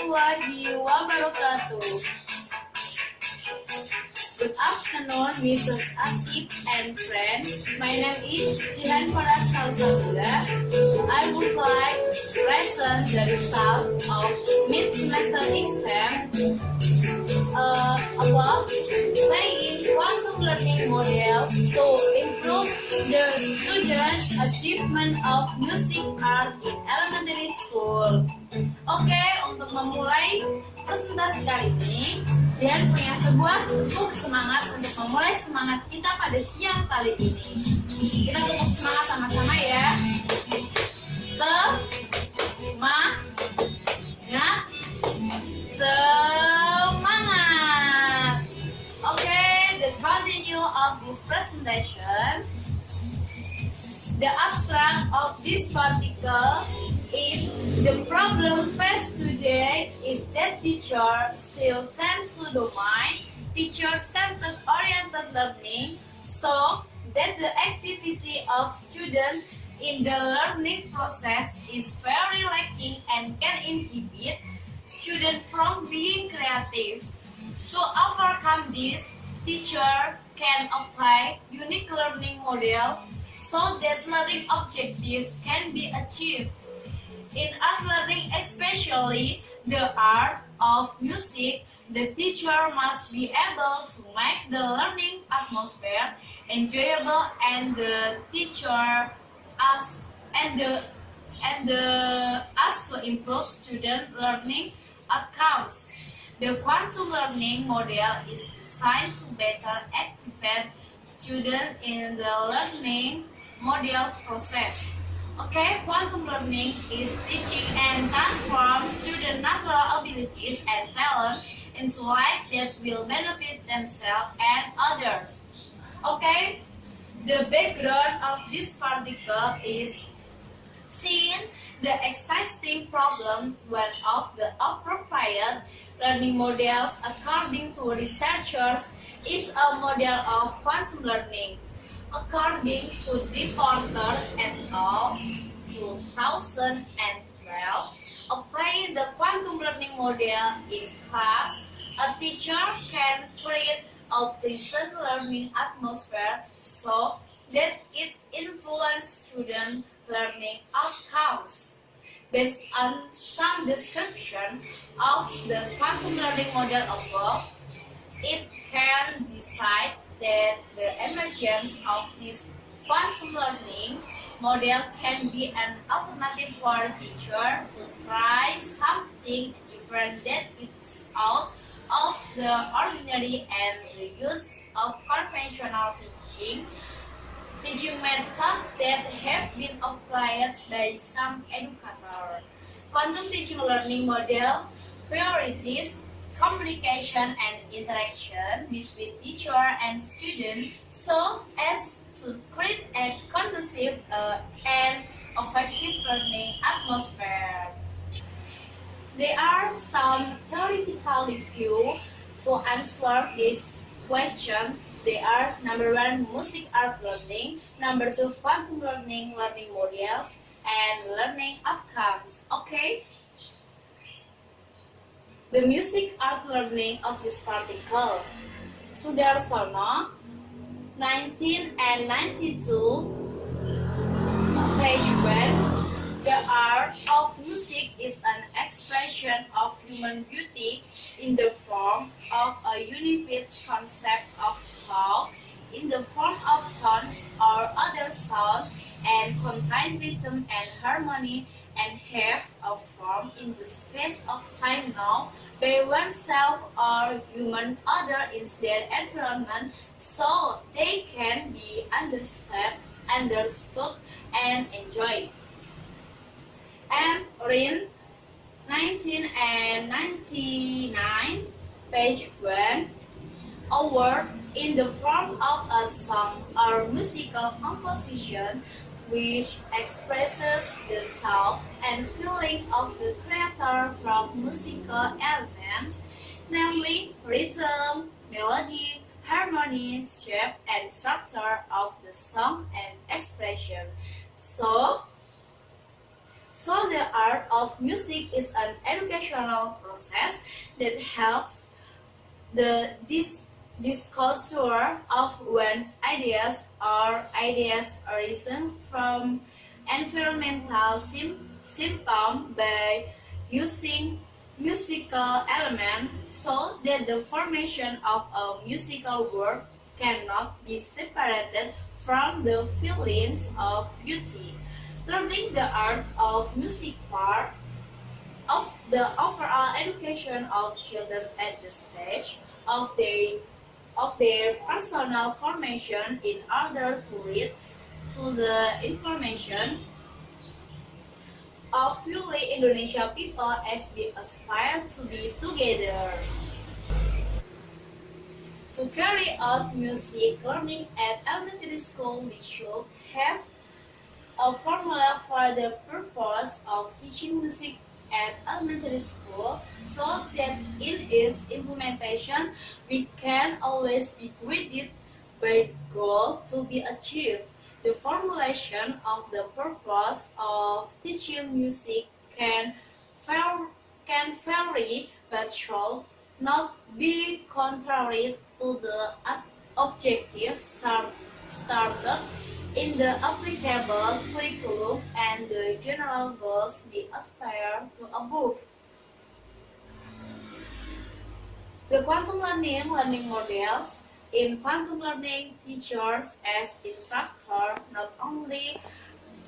warahmatullahi wabarakatuh. Good afternoon, Mrs. Atif and friends. My name is Jihan Farah Salsabila. I would like to present the result of mid-semester exam about playing quantum learning model to improve the student achievement of music art in elementary school. Oke, untuk memulai presentasi kali ini, Jihan punya sebuah tepuk semangat untuk memulai semangat kita pada siang kali ini. Kita tepuk semangat sama-sama ya. Semangat. Oke, the continue of this presentation. The abstract of this article is the problem faced today is that teachers still tend to domain teacher-centered oriented learning, so that the activity of students in the learning process is very lacking and can inhibit students from being creative. To overcome this, teacher can apply unique learning models so that learning objectives can be achieved. In art learning, especially the art of music, the teacher must be able to make the learning atmosphere enjoyable and the teacher as to improve student learning outcomes. The quantum learning model is designed to better activate students in the learning model process. Okay, quantum learning is teaching and transform student natural abilities and talent into life that will benefit themselves and others. Okay, the background of this article is seeing the existing problem. One of the appropriate learning models, according to researchers, is a model of quantum learning. According to reporters et al. 2012, applying the quantum learning model in class, a teacher can create a pleasant learning atmosphere so that it influences student learning outcomes. Based on some description of the quantum learning model above, it can decide that the emergence of this quantum learning model can be an alternative for a teacher to try something different that is out of the ordinary and the use of conventional teaching methods that have been applied by some educators. Quantum teaching learning model priorities communication and interaction between teacher and student so as to create a conducive and effective learning atmosphere. There are some theoretical reviews to answer this question. They are number 1, music art learning, number 2, quantum learning models, and learning outcomes. Okay? The music art learning of this article. Sudarsono, 1992, page 1. The art of music is an expression of human beauty in the form of a unified concept of thought, in the form of tones or other sounds, and contain rhythm and harmony, and have a form in the space of time known by oneself or human other in their environment, so they can be understood and enjoyed. And in 1999, page 1, a work in the form of a song or musical composition which expresses the thought and feeling of the creator from musical elements, namely rhythm, melody, harmony, shape, and structure of the song and expression. So, So the art of music is an educational process that helps the disclosure of one's ideas or ideas arisen from environmental symptoms by using musical elements so that the formation of a musical work cannot be separated from the feelings of beauty. Learning the art of music part of the overall education of children at the stage of their personal formation in order to read to the information of fully Indonesia people as we aspire to be together. To carry out music learning at elementary school, we should have a formula for the purpose of teaching music at elementary school so that in its implementation we can always be guided by the goal to be achieved. The formulation of the purpose of teaching music can vary but should not be contrary to the objectives started in the applicable curriculum and the general goals we aspire to above. The quantum learning models. In quantum learning, teachers as instructors not only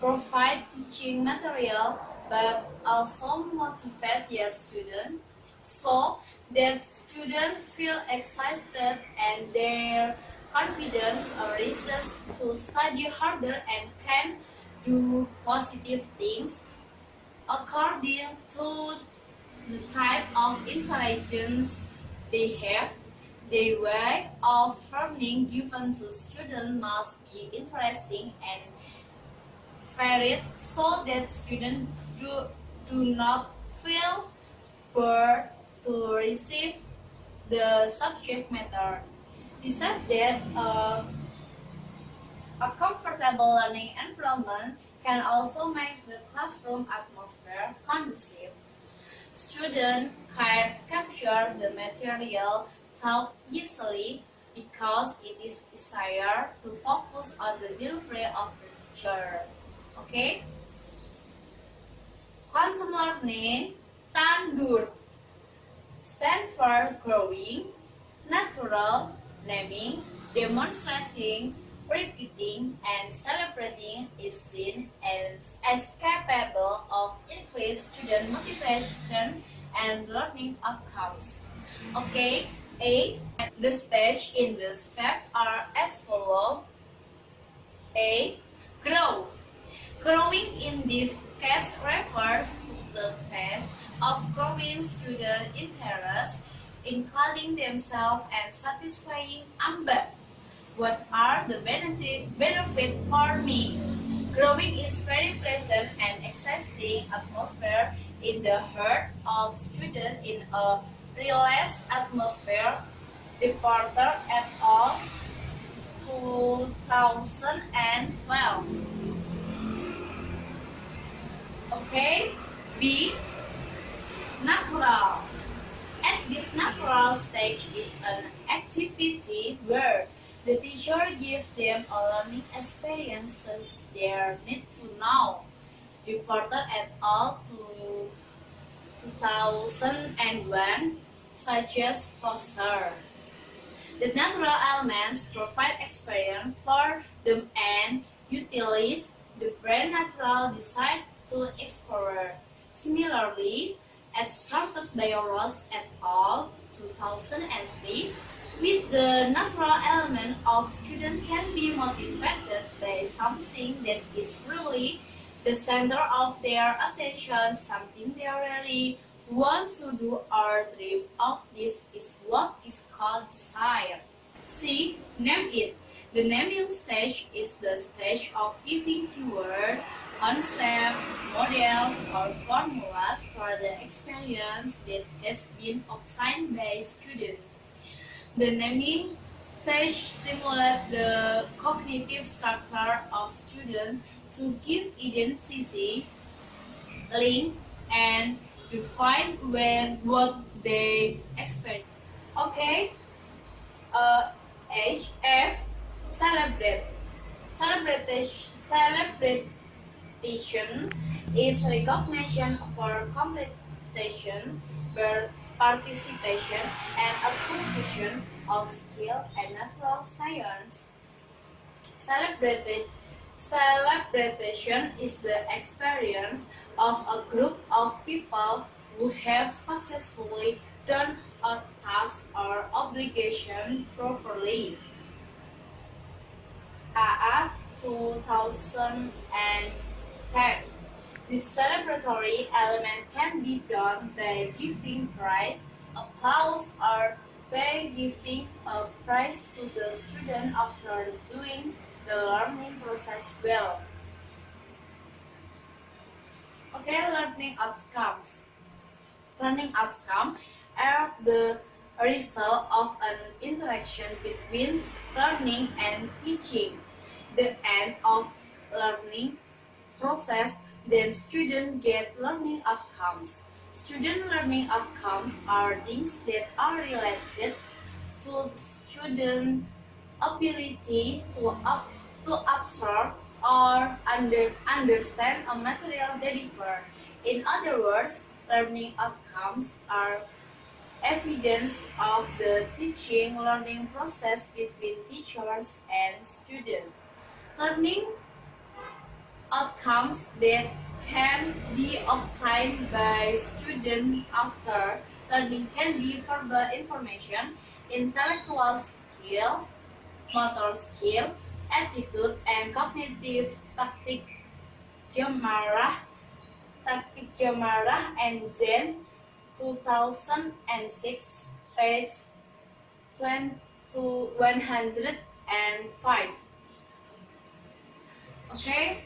provide teaching material but also motivate their students so that students feel excited and their confidence arises to study harder and can do positive things according to the type of intelligence they have. The way of learning given to students must be interesting and varied so that students do not feel bored to receive the subject matter. Besides that, a comfortable learning environment can also make the classroom atmosphere conducive. Students can capture the material taught easily because it is desired to focus on the delivery of the teacher. Okay? Quantum learning, tandur, stand for growing, natural, naming, demonstrating, repeating, and celebrating is seen as capable of increased student motivation and learning outcomes. Okay, A. The stage in the step are as follows. A. Grow. Growing in this case refers to the phase of growing student interest, including themselves and satisfying ambition. What are the benefits for me? Growing is very pleasant and exciting atmosphere in the heart of students in a relaxed atmosphere. Reporter et al. 2012. Okay. B. Natural. At this natural stage is an activity where the teacher gives them a learning experiences they need to know. Reporter et al. 2001 suggests foster. The natural elements provide experience for them and utilize the brain natural desire to explore. Similarly, as started by Ross et al. 2003, with the natural element of students can be motivated by something that is really the center of their attention, something they really want to do or dream of. This is what is called desire. C. Name it. The naming stage is the stage of giving keyword, concept, models, or formulas for the experience that has been obtained by students. The naming stage stimulates the cognitive structure of students to give identity link, and define what they expect. Okay. F. Celebrate. Celebration is recognition for completion, participation, and acquisition of skill and natural science. Celebration is the experience of a group of people who have successfully done a task or obligation properly. AA 2010. This celebratory element can be done by giving praise, applause, or by giving a prize to the student after doing the learning process well. Okay, learning outcomes. Learning outcomes are the result of an interaction between learning and teaching. The end of learning process, then students get learning outcomes. Student learning outcomes are things that are related to student ability to absorb or understand a material they differ. In other words, learning outcomes are evidence of the teaching learning process between teachers and students. Learning outcomes that can be obtained by students after learning can be verbal information, intellectual skill, motor skill, attitude, and cognitive tactic Jamarah and Zen 2006, page 105. Okay,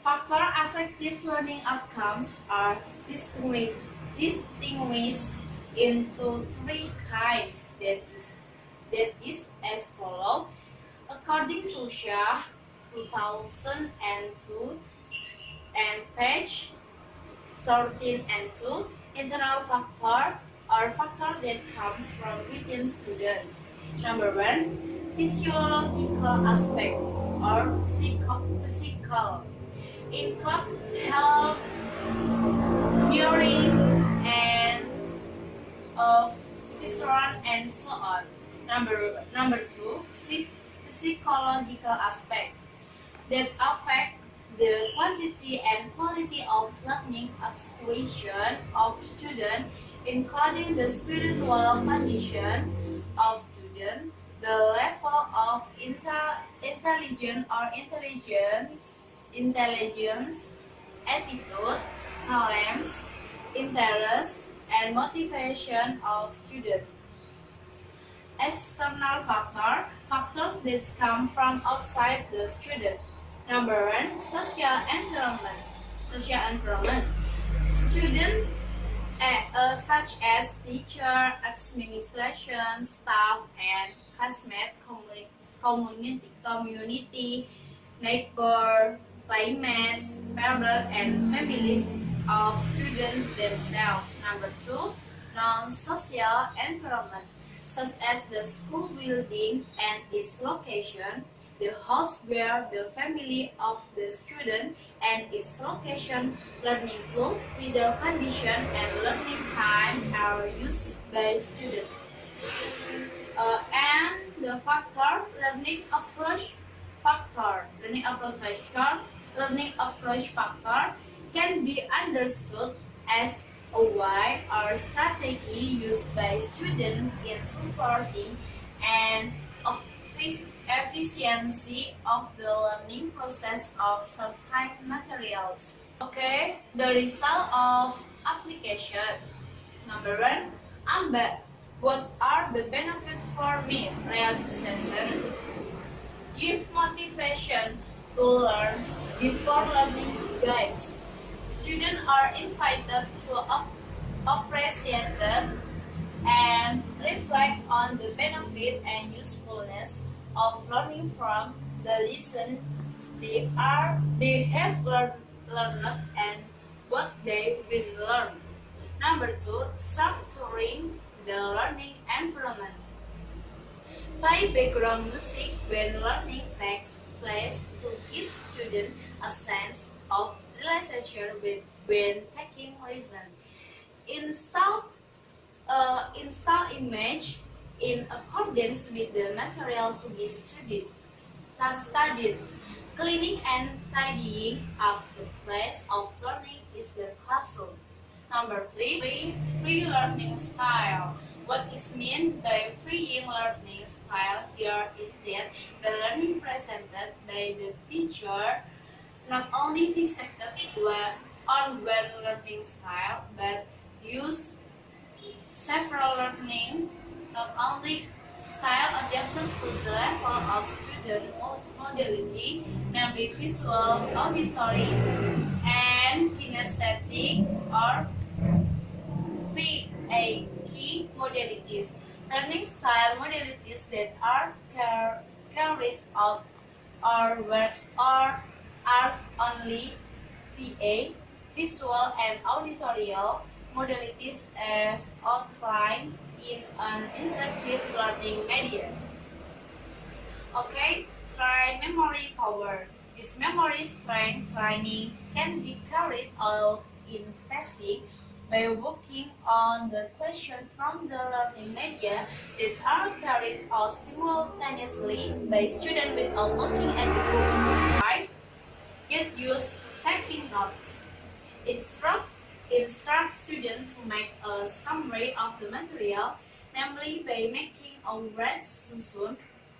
factor affective learning outcomes are distinguished into three kinds. That is as follows. According to Shah 2002 and page 13 and 2, internal factor or factor that comes from within student. Number 1, physiological aspect or physical. Include health, hearing, and vision, and so on. Number 2, psychological aspect that affect the quantity and quality of learning acquisition of students, including the spiritual condition of students, the level of intelligence, attitude, talents, interest, and motivation of students. External factors that come from outside the student. Number 1, social environment. Students such as teacher, administration, staff, and classmates, community, neighbor, playmates, parents, and families of students themselves. Number 2, non-social environment, such as the school building and its location, the house where the family of the student and its location, learning tool, weather condition, and learning time are used by students. And the factor, learning approach factor can be understood as a way or strategy used by students in supporting and efficiency of the learning process of certain materials. Okay, the result of application. Number 1, what are the benefits for me? Realization. Give motivation to learn before learning begins. Students are invited to appreciate and reflect on the benefit and usefulness of learning from the lesson they have learned and what they will learn. Number 2, structuring the learning environment. Play background music when learning takes place to give students a sense of relaxation when taking lesson. Install image in accordance with the material to be studied. Cleaning and tidying up the place of learning is the classroom. Number 3, free learning style. What is meant by freeing learning style here is that the learning presented by the teacher not only fixated on one learning style, but use several learning, not only style adapted to the level of student modality, namely visual, auditory, and kinesthetic or VAK modalities. Learning style modalities that are carried out or are only VA, visual and auditorial modalities as outlined in an interactive learning media. Okay, train memory power. This memory strength training can be carried out in passing by working on the question from the learning media that are carried out simultaneously by students without looking at the book. 5. Get used to taking notes. Instruct students to make a summary of the material, namely by making a red susun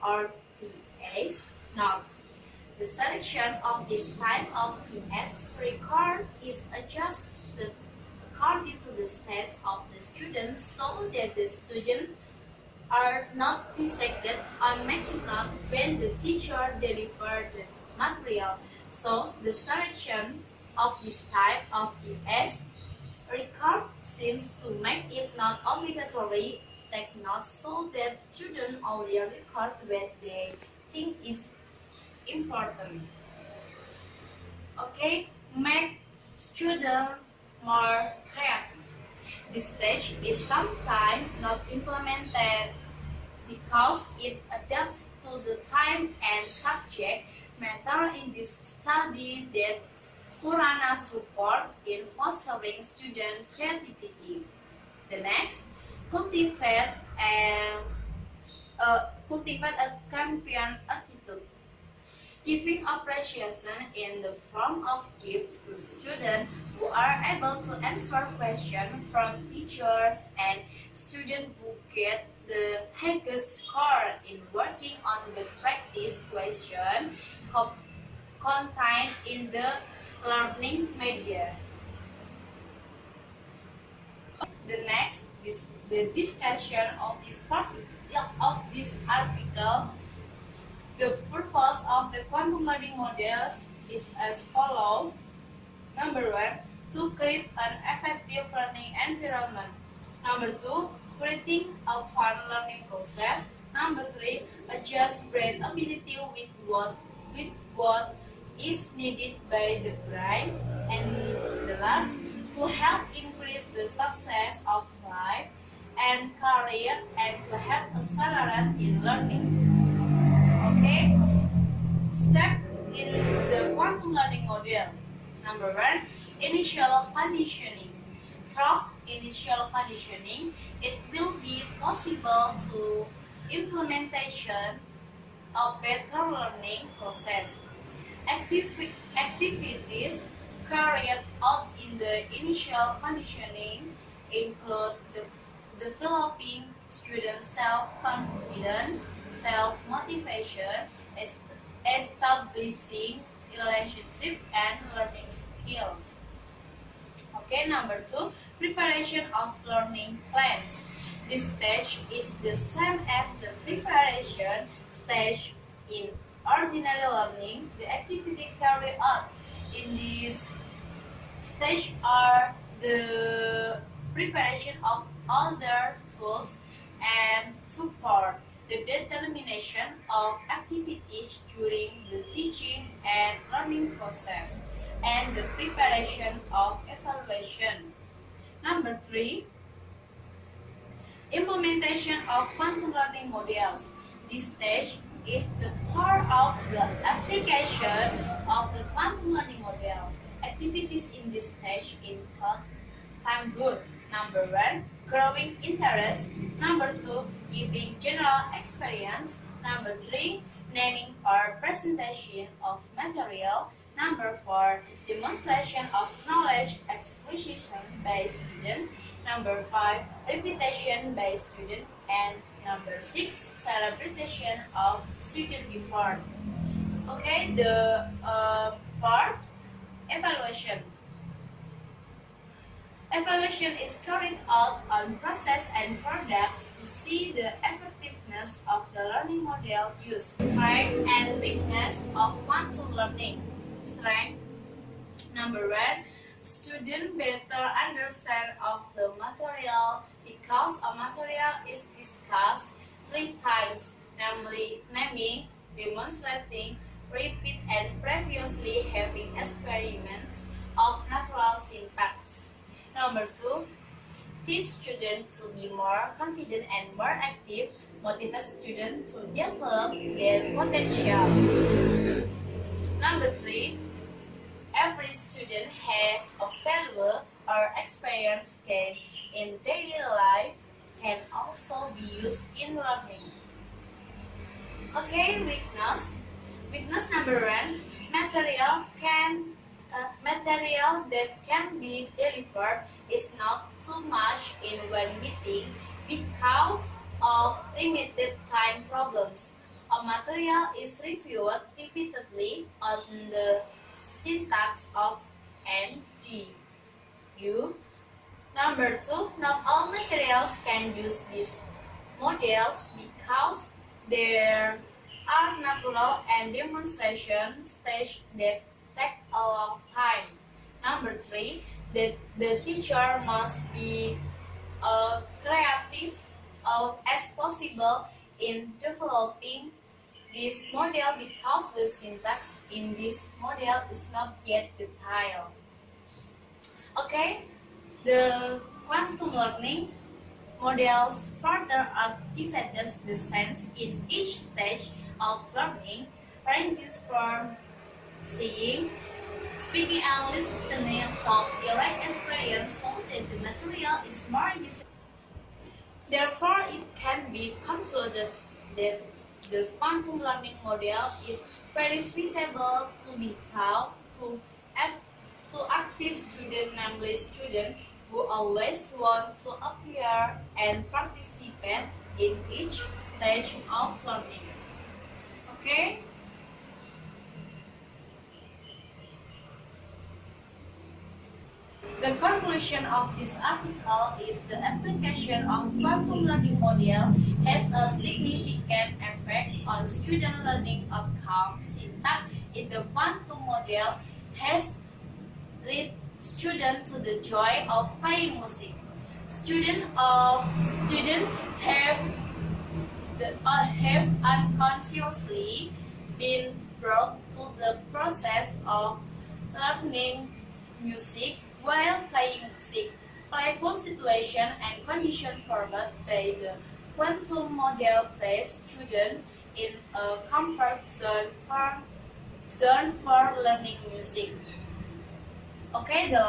or TS note. The selection of this type of TS record is adjusted according to the stage of the student so that the students are not fixated on making notes when the teacher delivers the material. So the selection of this type of TS record seems to make it not obligatory take notes so that students only record what they think is important. Okay, make students more creative. This stage is sometimes not implemented because it adapts to the time and subject matter in this study that Kurana support in fostering student creativity. The next, cultivate a champion attitude. Giving appreciation in the form of gift to students who are able to answer questions from teachers and students who get the highest score in working on the practice question contained in the learning media. The next is the discussion of this article. The purpose of the quantum learning models is as follows. Number 1, to create an effective learning environment. Number 2, creating a fun learning process. Number 3, adjust brain ability with what is needed by the brain. And the last, to help increase the success of life and career and to help accelerate in learning. Okay, step in the quantum learning model. Number 1, initial conditioning. Through initial conditioning, it will be possible to implementation of better learning process. Activities carried out in the initial conditioning include developing student self-confidence, self-motivation, establishing relationship and learning skills. Okay, number 2, preparation of learning plans. This stage is the same as the preparation stage in ordinary learning. The activity carried out in this stage are the preparation of other tools and support the determination of activities during the teaching and learning process. and the preparation of evaluation. Number 3, implementation of quantum learning models. This stage is the part of the application of the quantum learning model. Activities in this stage include time good. Number 1, growing interest. Number 2, giving general experience. Number 3, naming or presentation of material. Number 4, demonstration of knowledge acquisition by student. Number 5, repetition by student. And number 6, celebration of student before. Okay, the fourth, evaluation. Evaluation is carried out on process and products to see the effectiveness of the learning models used. Strength and weakness of quantum learning. Strength. Number 1, students better understand of the material because a material is discussed 3 times, namely naming, demonstrating, repeat, and previously having experiments of natural syntax. Number 2, teach students to be more confident and more active, motivate students to develop their potential. Number 3, every student has a value or experience gained in daily life can also be used in learning. Okay, weakness. Weakness number 1, material that can be delivered is not too much in one meeting because of limited time problems. A material is reviewed repeatedly on the syntax of N, D, U. Number 2, not all materials can use these models because there are natural and demonstration stages that take a long time. Number 3, the teacher must be creative as possible in developing this model because the syntax in this model is not yet detailed. Okay, the quantum learning models further activates the sense in each stage of learning, ranges from seeing, speaking, and listening to direct experience so that the material is more useful. Therefore, it can be concluded that the quantum learning model is very suitable to be taught to active students, namely students who always want to appear and participate in each stage of learning. Okay? The conclusion of this article is the application of quantum learning model has a significant effect on student learning outcomes. Syntax in the quantum model has led students to the joy of playing music. Students have unconsciously been brought to the process of learning music while playing music. Playful situation and condition formed by the quantum model place students in a comfort zone for learning music. Okay, the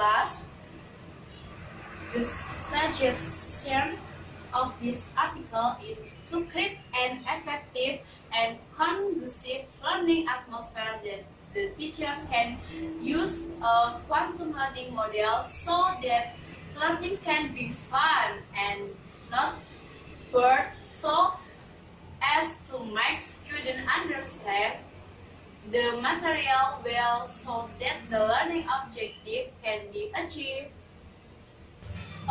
suggestion of this article is to create an effective and conducive learning atmosphere that the teacher can use a quantum learning model so that learning can be fun and not bored, so as to make students understand the material well so that the learning objective can be achieved.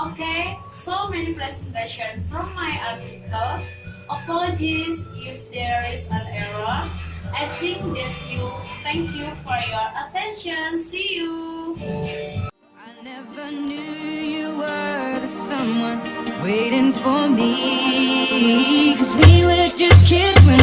Okay, so many presentations from my article. Apologies if there is an error. I think that thank you for your attention. See you. I never knew you were the someone waiting for me, 'cause we were just kids when